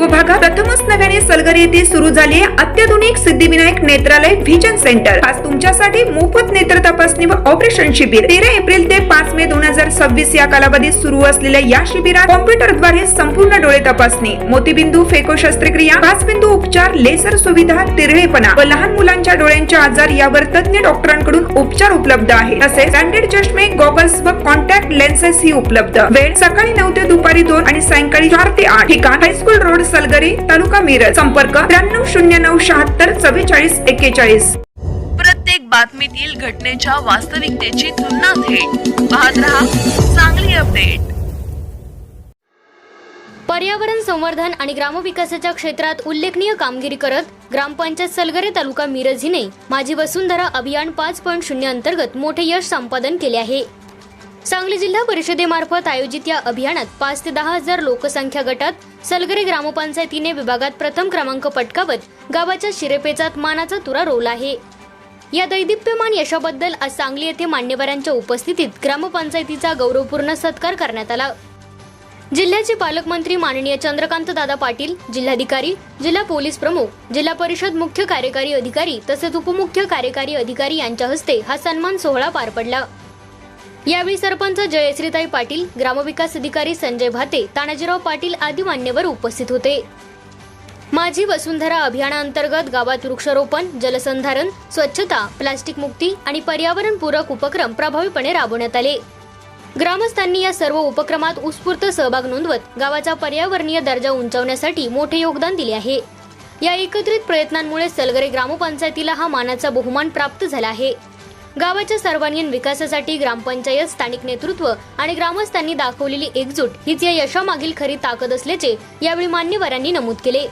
पूर्व भागात प्रथमच नव्याने सलगरे येथे सुरू झाले अत्याधुनिक सिद्धिविनायक नेत्रालय व्हिजन सेंटर। आज तुमच्यासाठी मोफत नेत्र तपासणी व ऑपरेशन शिबिर 13 एप्रिल ते 5 मे 2026 या कालावधीत सुरू असलेल्या या शिबिरात कॉम्प्युटरद्वारे संपूर्ण डोळे तपासणी, मोतीबिंदू फेको शस्त्रक्रिया, 5 बिंदू उपचार, लेसर सुविधा, तिरळेपणा व लहान मुलांच्या डोळ्यांचे आजार यावर तज्ञ डॉक्टरांकडून उपचार उपलब्ध आहेत। तसेच ब्रँडेड चष्मे, गॉगल्स व कॉन्टॅक्ट लेन्सेस ही उपलब्ध। वेळ सकाळी 9 ते दुपारी 2 आणि सायंकाळी 4 ते 8। ठिकाण हायस्कूल रोड, सलगरे, तालुका मिरज। संपर्क 9309764441। प्रत्येक बातमीतील घटनेच्या वास्तविकतेची तुलना थेट पाहत रहा चांगली अपडेट। पर्यावरण संवर्धन आणि ग्रामविकासाच्या क्षेत्रात उल्लेखनीय कामगिरी करत ग्रामपंचायत सलगरे तालुका मिरज हिने माझी वसुंधरा अभियान 5.0 अंतर्गत मोठे यश संपादन केले आहे। सांगली जिल्हा परिषदेमार्फत आयोजित या अभियानात 5 ते 10 हजार लोकसंख्या गटात सलगरे ग्रामपंचायतीने विभागात प्रथम क्रमांक पटकावत गावाच्या शिरेपेचात मानाचा तुरा रोवला आहे। या दैदिप्यमान यशाबद्दल आज सांगली येथे मान्यवरांच्या उपस्थितीत ग्रामपंचायतीचा गौरवपूर्ण सत्कार करण्यात आला। जिल्ह्याचे पालकमंत्री माननीय चंद्रकांत दादा पाटील, जिल्हाधिकारी, जिल्हा पोलीस प्रमुख, जिल्हा परिषद मुख्य कार्यकारी अधिकारी तसेच उपमुख्य कार्यकारी अधिकारी यांच्या हस्ते हा सन्मान सोहळा पार पडला। यावेळी सरपंच जयश्रीताई पाटील, ग्रामविकास अधिकारी संजय भाते, तानाजीराव पाटील आदी मान्यवर उपस्थित होते। माझी वसुंधरा अभियानाअंतर्गत गावात वृक्षारोपण, जलसंधारण, स्वच्छता, प्लास्टिक मुक्ती आणि पर्यावरणपूरक उपक्रम प्रभावीपणे राबवण्यात आले। ग्रामस्थांनी या सर्व उपक्रमात उत्स्फूर्त सहभाग नोंदवत गावाचा पर्यावरणीय दर्जा उंचावण्यासाठी मोठे योगदान दिले आहे। या एकत्रित प्रयत्नांमुळे सलगरे ग्रामपंचायतीला हा मानाचा बहुमान प्राप्त झाला आहे। गावाच्या सर्वांगीण विकासासाठी ग्रामपंचायत, स्थानिक नेतृत्व आणि ग्रामस्थांनी दाखवलेली एकजूट हीच या यशामागील खरी ताकद असल्याचे यावेळी मान्यवरांनी नमूद केले।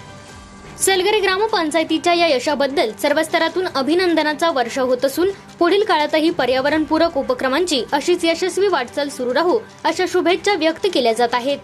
सलगरे ग्रामपंचायतीच्या या यशाबद्दल सर्व स्तरातून अभिनंदनाचा वर्षाव होत असून पुढील काळातही पर्यावरणपूरक उपक्रमांची अशीच यशस्वी वाटचाल सुरू राहू अशा शुभेच्छा व्यक्त केल्या जात आहेत।